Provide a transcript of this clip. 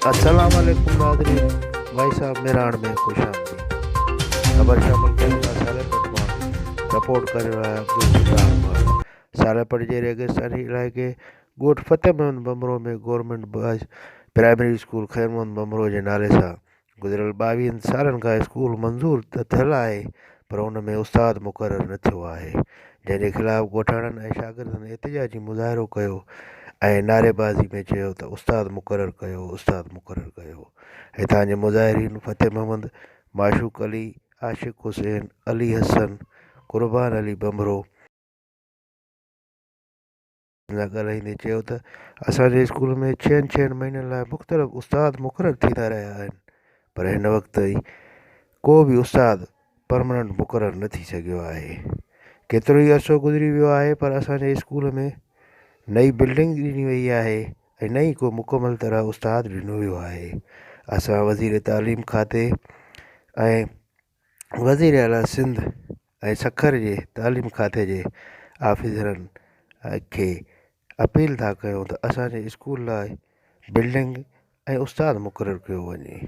अस्सलाम वालेकुम नाज़रीन। भाई साहब मेराण में खुश आमदीद। ख़बर शामिल कयूं था सालेपट मां सपोर्ट करे रहिया अब्दुल सत्तार भाई। सालेपट जे रेगिस्तानी इलाइक़े ॻोठ फतेह मोहम्मद बमरो में गवर्नमेंट बॉयज़ प्राइमरी स्कूल ख़ैर मोहम्मद बमरो जे नाले सां गुज़िरियल 22 सालनि खां स्कूल मंज़ूर त थियल आहे, पर उन में उस्ताद मुक़ररु न थियो आहे, जंहिं जे ख़िलाफ़ ॻोठाणनि ऐं शागिर्दनि एहतिजाजी मुज़ाहिरो कयो ऐं नारेबाज़ी में चयो त उस्ताद मुक़ररु कयो, उस्ताद मुक़ररु कयो। हितां जे मुज़ाहिरीन फतेह मोहम्मद, माशूक़ अली, आशिक़ हुसैन, अली हसन, क़ुर्बान अली बमरो सां ॻाल्हाईंदे चयो त असांजे स्कूल में 6 महीननि लाइ मुख़्तलिफ़ उस्ताद मुक़ररु थींदा रहिया आहिनि, पर हिन वक़्त ताईं को बि उस्ताद परमनेंट मुक़ररु न थी सघियो आहे। केतिरो ई अरसो गुज़री वियो आहे, पर असांजे स्कूल में नई बिल्डिंग ॾिनी वई आहे ऐं नई को मुकमल तरह उस्ताद ॾिनो वियो आहे। असां वज़ीर तालीम खाते ऐं वज़ीर आला सिंध ऐं सखर जे तालीम खाते जे आफ़ीसरनि खे अपील था कयूं त असांजे स्कूल लाइ बिल्डिंग ऐं उस्ताद मुक़ररु कयो वञे।